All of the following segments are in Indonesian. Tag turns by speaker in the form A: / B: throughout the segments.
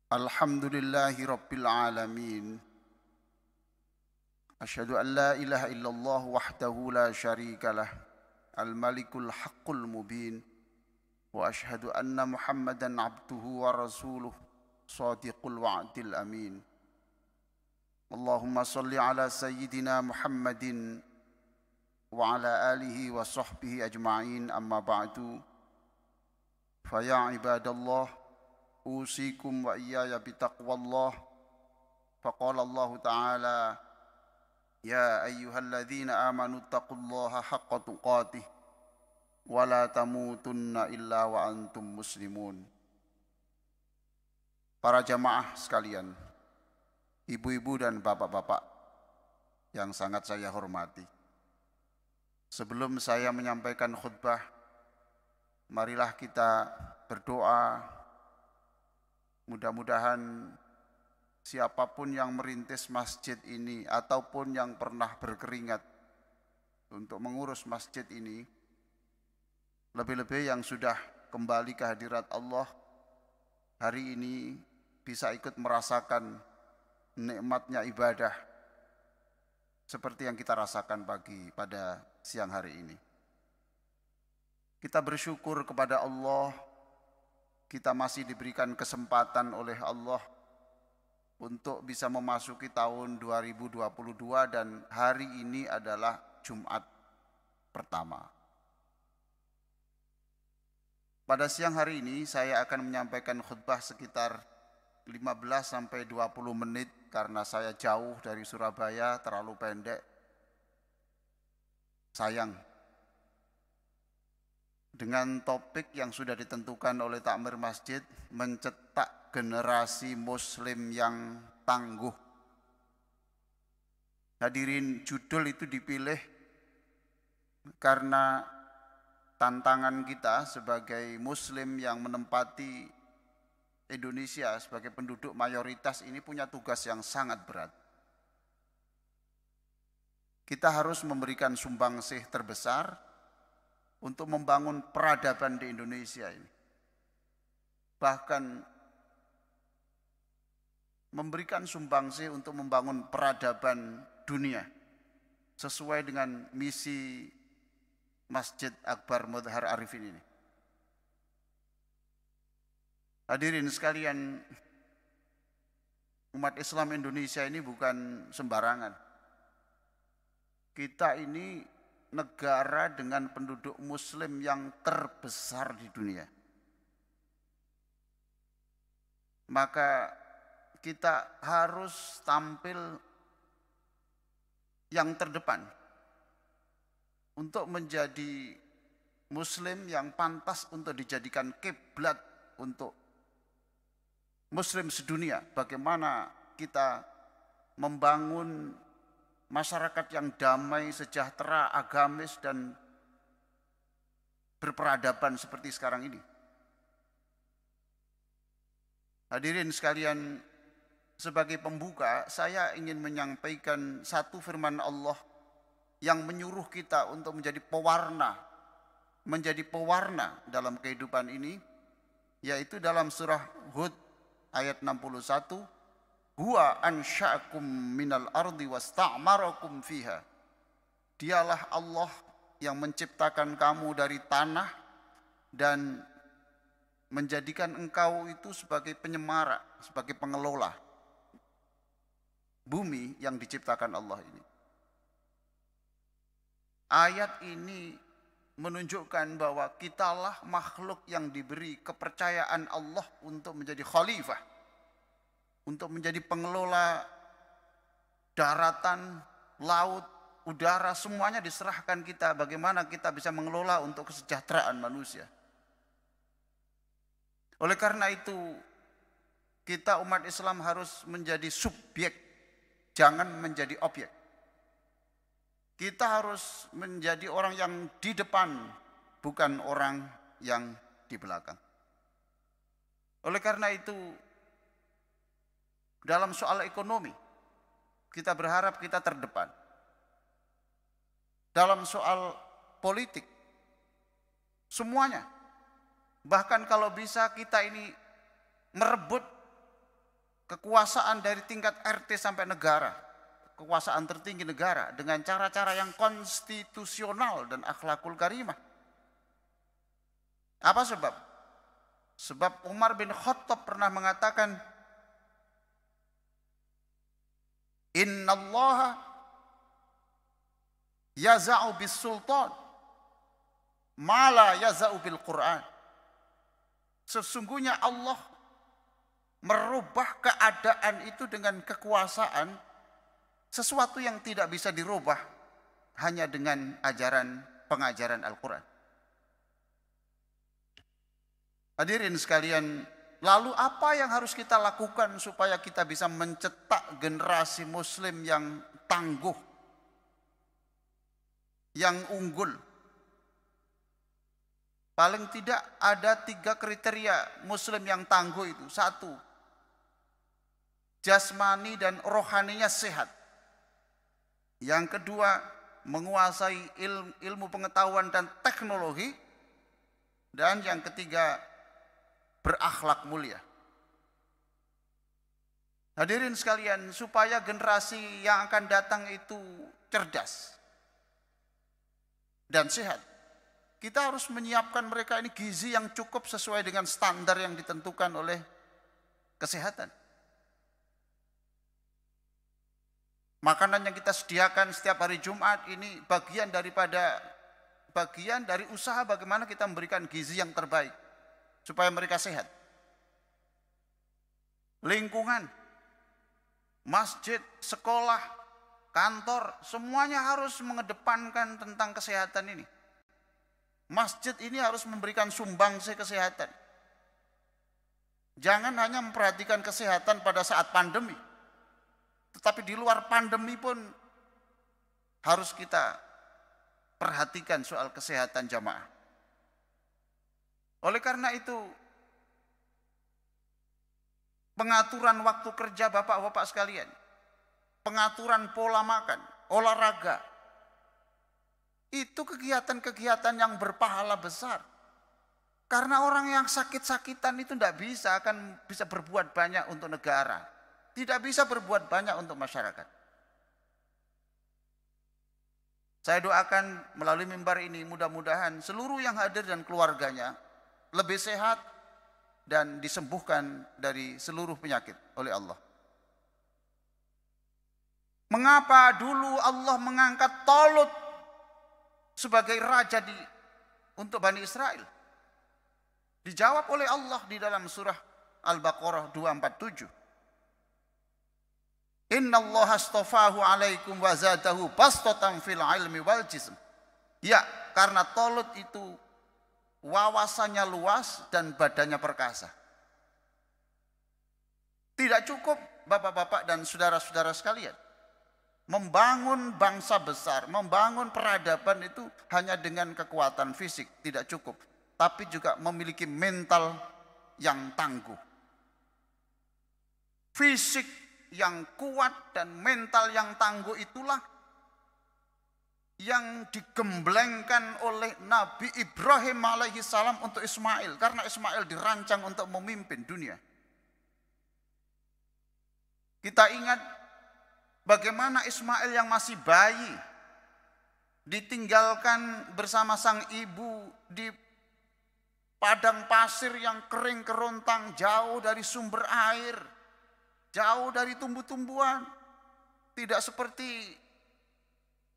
A: Alhamdulillahi Rabbil Alamin. Asyhadu an la ilaha illallah wahdahu la syarika lah. Al-Malikul Haqqul Mubin. Wa asyhadu anna Muhammadan abduhu wa rasuluh. Sadiqul wa'dil amin. Allahumma salli ala Sayyidina Muhammadin wa ala alihi wa sahbihi ajma'in, amma ba'du. Faya ibadallah, usikum wa iyaya bitaqwallah. Faqala Allah Ta'ala, ya ayyuhalladzina amanu taqullaha haqqa tuqatih wa la tamutunna illa wa antum muslimun. Para jamaah sekalian, ibu-ibu dan bapak-bapak yang sangat saya hormati, sebelum saya menyampaikan khutbah, marilah kita berdoa. Mudah-mudahan siapapun yang merintis masjid ini ataupun yang pernah berkeringat untuk mengurus masjid ini, lebih-lebih yang sudah kembali ke hadirat Allah, hari ini bisa ikut merasakan nikmatnya ibadah seperti yang kita rasakan pada siang hari ini. Kita bersyukur kepada Allah, kita masih diberikan kesempatan oleh Allah untuk bisa memasuki tahun 2022 dan hari ini adalah Jumat pertama. Pada siang hari ini saya akan menyampaikan khutbah sekitar 15 sampai 20 menit karena saya jauh dari Surabaya, terlalu pendek. Sayang. Dengan topik yang sudah ditentukan oleh takmir masjid, mencetak generasi muslim yang tangguh. Hadirin, judul itu dipilih karena tantangan kita sebagai muslim yang menempati Indonesia sebagai penduduk mayoritas ini punya tugas yang sangat berat. Kita harus memberikan sumbangsih terbesar untuk membangun peradaban di Indonesia ini. Bahkan memberikan sumbangsih untuk membangun peradaban dunia sesuai dengan misi Masjid Akbar Mudhar Arifin ini. Hadirin sekalian, umat Islam Indonesia ini bukan sembarangan. Kita ini negara dengan penduduk muslim yang terbesar di dunia. Maka kita harus tampil yang terdepan untuk menjadi muslim yang pantas untuk dijadikan kiblat untuk muslim sedunia. Bagaimana kita membangun masyarakat yang damai, sejahtera, agamis, dan berperadaban seperti sekarang ini. Hadirin sekalian, sebagai pembuka, saya ingin menyampaikan satu firman Allah yang menyuruh kita untuk menjadi pewarna dalam kehidupan ini, yaitu dalam surah Hud ayat 61, huwa ansha'akum minal ardi wasta'marakum fiha. Dialah Allah yang menciptakan kamu dari tanah dan menjadikan engkau itu sebagai penyemara, sebagai pengelola bumi yang diciptakan Allah ini. Ayat ini menunjukkan bahwa kitalah makhluk yang diberi kepercayaan Allah untuk menjadi khalifah, untuk menjadi pengelola daratan, laut, udara, semuanya diserahkan kita. Bagaimana kita bisa mengelola untuk kesejahteraan manusia. Oleh karena itu, kita umat Islam harus menjadi subjek, jangan menjadi objek. Kita harus menjadi orang yang di depan, bukan orang yang di belakang. Oleh karena itu, dalam soal ekonomi, kita berharap kita terdepan. Dalam soal politik, semuanya. Bahkan kalau bisa kita ini merebut kekuasaan dari tingkat RT sampai negara, kekuasaan tertinggi negara dengan cara-cara yang konstitusional dan akhlakul karimah. Apa sebab? Sebab Umar bin Khattab pernah mengatakan, Innallaha yaza'u bis sultan ma la yaza'u bil Qur'an. Sesungguhnya Allah merubah keadaan itu dengan kekuasaan, sesuatu yang tidak bisa dirubah hanya dengan pengajaran Al-Quran. Hadirin sekalian, lalu apa yang harus kita lakukan supaya kita bisa mencetak generasi muslim yang tangguh, yang unggul? Paling tidak ada 3 kriteria muslim yang tangguh itu. 1, jasmani dan rohaninya sehat. Yang kedua, menguasai ilmu pengetahuan dan teknologi. Dan yang ketiga, berakhlak mulia. Hadirin sekalian, supaya generasi yang akan datang itu cerdas dan sehat, kita harus menyiapkan mereka ini gizi yang cukup sesuai dengan standar yang ditentukan oleh kesehatan. Makanan yang kita sediakan setiap hari Jumat ini bagian dari usaha bagaimana kita memberikan gizi yang terbaik supaya mereka sehat. Lingkungan, masjid, sekolah, kantor, semuanya harus mengedepankan tentang kesehatan ini. Masjid ini harus memberikan sumbangsi kesehatan. Jangan hanya memperhatikan kesehatan pada saat pandemi, tetapi di luar pandemi pun harus kita perhatikan soal kesehatan jamaah. Oleh karena itu, pengaturan waktu kerja bapak-bapak sekalian, pengaturan pola makan, olahraga, itu kegiatan-kegiatan yang berpahala besar. Karena orang yang sakit-sakitan itu tidak akan bisa berbuat banyak untuk negara, tidak bisa berbuat banyak untuk masyarakat. Saya doakan melalui mimbar ini mudah-mudahan seluruh yang hadir dan keluarganya lebih sehat dan disembuhkan dari seluruh penyakit oleh Allah. Mengapa dulu Allah mengangkat Talut sebagai raja untuk Bani Israel? Dijawab oleh Allah di dalam surah Al-Baqarah 247. Innallaha astafahu alaikum wa zadahu bastatan fil ilmi wal jism. Ya, karena Talut itu wawasannya luas dan badannya perkasa. Tidak cukup bapak-bapak dan saudara-saudara sekalian, membangun bangsa besar, membangun peradaban itu hanya dengan kekuatan fisik tidak cukup, tapi juga memiliki mental yang tangguh. Fisik yang kuat dan mental yang tangguh itulah yang digemblengkan oleh Nabi Ibrahim alaihissalam untuk Ismail, karena Ismail dirancang untuk memimpin dunia. Kita ingat bagaimana Ismail yang masih bayi ditinggalkan bersama sang ibu di padang pasir yang kering kerontang, jauh dari sumber air, jauh dari tumbuh-tumbuhan, tidak seperti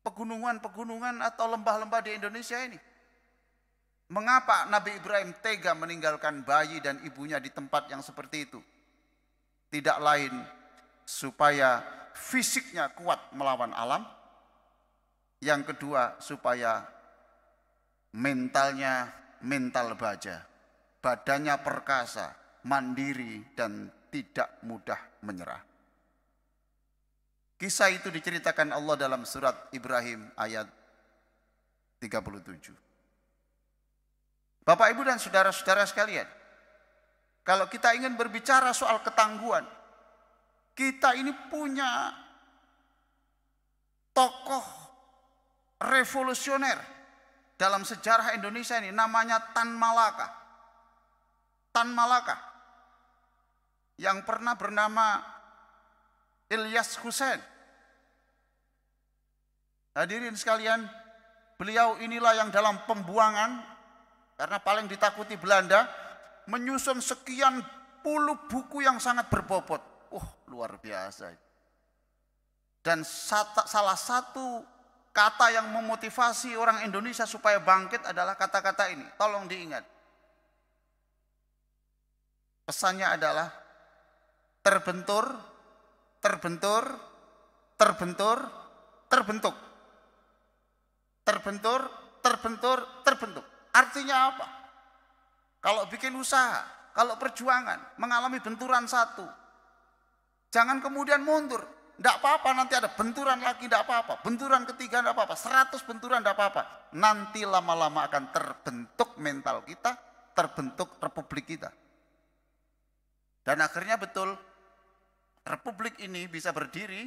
A: pegunungan-pegunungan atau lembah-lembah di Indonesia ini. Mengapa Nabi Ibrahim tega meninggalkan bayi dan ibunya di tempat yang seperti itu? Tidak lain supaya fisiknya kuat melawan alam. Yang kedua, supaya mentalnya mental baja, badannya perkasa, mandiri dan tidak mudah menyerah. Kisah itu diceritakan Allah dalam surat Ibrahim ayat 37. Bapak, Ibu dan saudara-saudara sekalian, kalau kita ingin berbicara soal ketangguhan, kita ini punya tokoh revolusioner dalam sejarah Indonesia ini, namanya Tan Malaka. Tan Malaka yang pernah bernama Ilyas Hussein. Hadirin sekalian, beliau inilah yang dalam pembuangan, karena paling ditakuti Belanda, menyusun sekian puluh buku yang sangat berbobot. Luar biasa. Dan salah satu kata yang memotivasi orang Indonesia supaya bangkit adalah kata-kata ini. Tolong diingat. Pesannya adalah terbentur, terbentur, terbentur, terbentuk. Terbentur, terbentur, terbentuk. Artinya apa? Kalau bikin usaha, kalau perjuangan, mengalami benturan satu, jangan kemudian mundur. Tidak apa-apa, nanti ada benturan lagi, tidak apa-apa. Benturan ketiga, tidak apa-apa. 100 benturan, tidak apa-apa. Nanti lama-lama akan terbentuk mental kita, terbentuk republik kita. Dan akhirnya betul, republik ini bisa berdiri,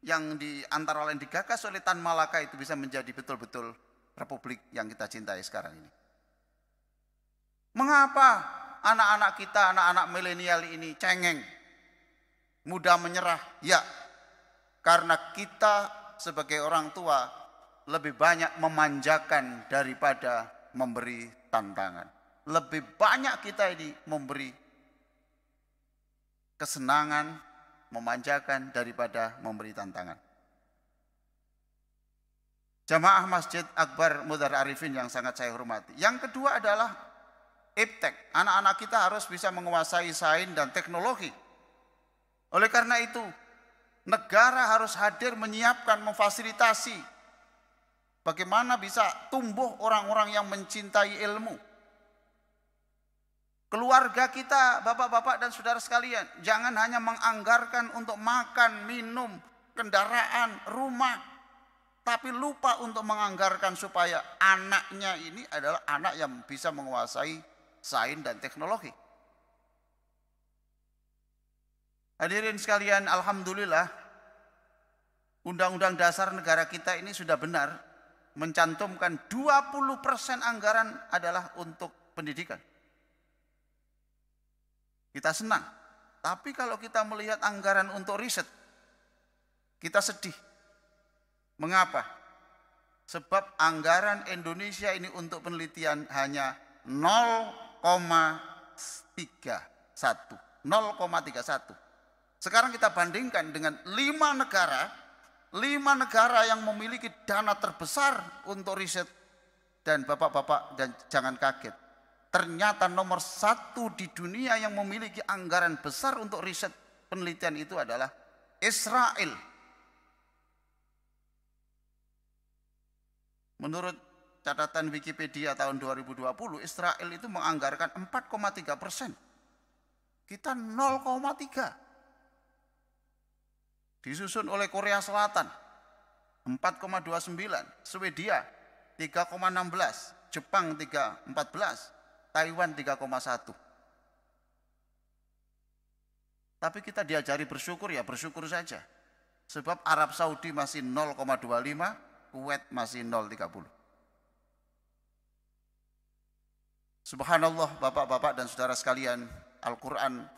A: yang di antara lain digagas oleh Tan Malaka itu bisa menjadi betul-betul republik yang kita cintai sekarang ini. Mengapa anak-anak kita, anak-anak milenial ini cengeng, mudah menyerah? Ya, karena kita sebagai orang tua lebih banyak memanjakan daripada memberi tantangan. Lebih banyak kita ini memberi kesenangan, memanjakan daripada memberi tantangan. Jamaah Masjid Akbar Mudhar Arifin yang sangat saya hormati. Yang kedua adalah iptek. Anak-anak kita harus bisa menguasai sains dan teknologi. Oleh karena itu, negara harus hadir menyiapkan, memfasilitasi bagaimana bisa tumbuh orang-orang yang mencintai ilmu. Keluarga kita, bapak-bapak dan saudara sekalian, jangan hanya menganggarkan untuk makan, minum, kendaraan, rumah, tapi lupa untuk menganggarkan supaya anaknya ini adalah anak yang bisa menguasai sains dan teknologi. Hadirin sekalian, alhamdulillah, Undang-Undang Dasar negara kita ini sudah benar mencantumkan 20% anggaran adalah untuk pendidikan. Kita senang, tapi kalau kita melihat anggaran untuk riset, kita sedih. Mengapa? Sebab anggaran Indonesia ini untuk penelitian hanya 0,31. Sekarang kita bandingkan dengan 5 negara yang memiliki dana terbesar untuk riset. Dan bapak-bapak, dan jangan kaget, ternyata nomor 1 di dunia yang memiliki anggaran besar untuk riset penelitian itu adalah Israel. Menurut catatan Wikipedia tahun 2020, Israel itu menganggarkan 4,3%. Kita 0,3. Disusun oleh Korea Selatan 4,29, Swedia 3,16, Jepang 3,14, Taiwan 3,1. Tapi kita diajari bersyukur, ya bersyukur saja. Sebab Arab Saudi masih 0,25, Kuwait masih 0,30. Subhanallah, bapak-bapak dan saudara sekalian, Al-Quran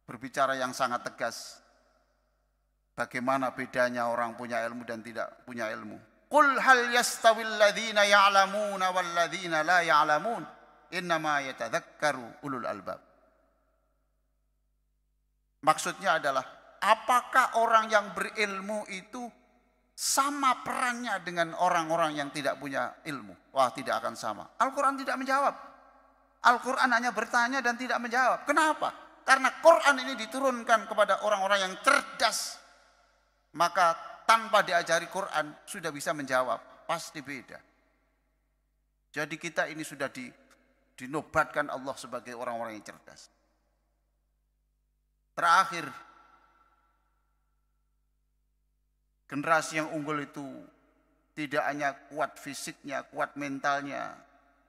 A: berbicara yang sangat tegas. Bagaimana bedanya orang punya ilmu dan tidak punya ilmu. Qul hal yastawil ladzina ya'lamuna wal ladzina la ya'lamun, innama yatadzakkaru ulul albab. Maksudnya adalah, apakah orang yang berilmu itu sama perannya dengan orang-orang yang tidak punya ilmu? Wah, tidak akan sama. Al-Quran tidak menjawab. Al-Quran hanya bertanya dan tidak menjawab. Kenapa? Karena Quran ini diturunkan kepada orang-orang yang cerdas. Maka tanpa diajari Quran sudah bisa menjawab. Pasti beda. Jadi kita ini sudah dinobatkan Allah sebagai orang-orang yang cerdas. Terakhir, generasi yang unggul itu tidak hanya kuat fisiknya, kuat mentalnya,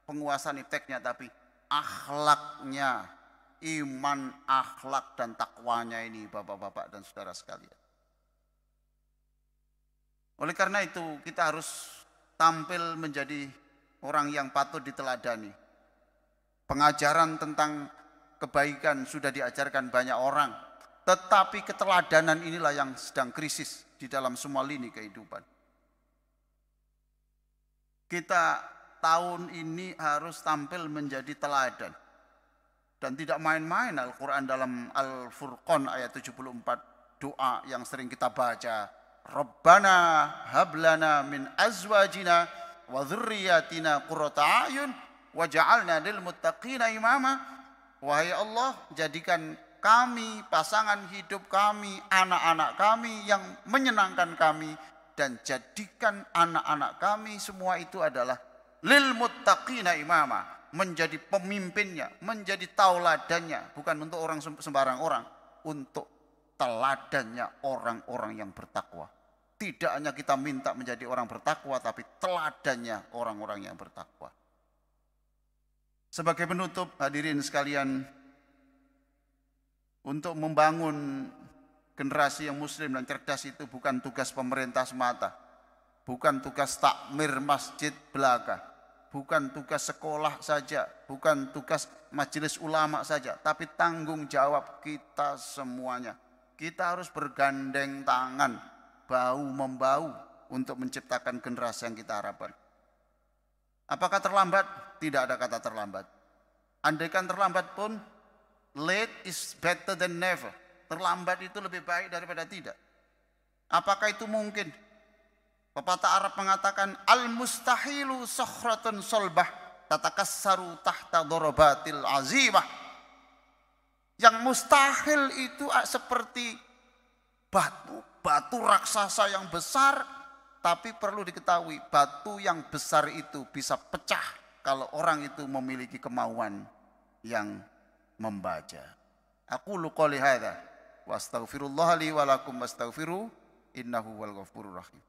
A: penguasaan ipteknya, tapi akhlaknya, iman, akhlak dan takwanya ini, bapak-bapak dan saudara sekalian. Oleh karena itu kita harus tampil menjadi orang yang patut diteladani. Pengajaran tentang kebaikan sudah diajarkan banyak orang. Tetapi keteladanan inilah yang sedang krisis di dalam semua lini kehidupan. Kita tahun ini harus tampil menjadi teladan. Dan tidak main-main Al-Quran dalam Al-Furqan ayat 74, doa yang sering kita baca. Rabbana hablana min azwajina wa dzurriyyatina qurrata a'yun waj'alna lil muttaqina imama. Wahai Allah, jadikan kami, pasangan hidup kami, anak-anak kami yang menyenangkan kami, dan jadikan anak-anak kami semua itu adalah lil muttaqina imama, menjadi pemimpinnya, menjadi tauladannya, bukan untuk orang sembarang orang, untuk teladannya orang-orang yang bertakwa. Tidak hanya kita minta menjadi orang bertakwa, tapi teladannya orang-orang yang bertakwa. Sebagai penutup, hadirin sekalian, untuk membangun generasi yang muslim dan cerdas itu bukan tugas pemerintah semata, bukan tugas takmir masjid belaka, bukan tugas sekolah saja, bukan tugas majelis ulama saja, tapi tanggung jawab kita semuanya. Kita harus bergandeng tangan, bahu-membahu untuk menciptakan generasi yang kita harapkan. Apakah terlambat? Tidak ada kata terlambat. Andaikan terlambat pun, late is better than never. Terlambat itu lebih baik daripada tidak. Apakah itu mungkin? Pepatah Arab mengatakan, al-mustahilu sokhratun solbah tatakassaru tahta dorobatil azimah. Yang mustahil itu seperti batu raksasa yang besar, tapi perlu diketahui batu yang besar itu bisa pecah kalau orang itu memiliki kemauan yang membaca. Aqulu qouli hadza wa astaghfirullah li wa lakum wastaghfiru innahu wal ghafurur rahim.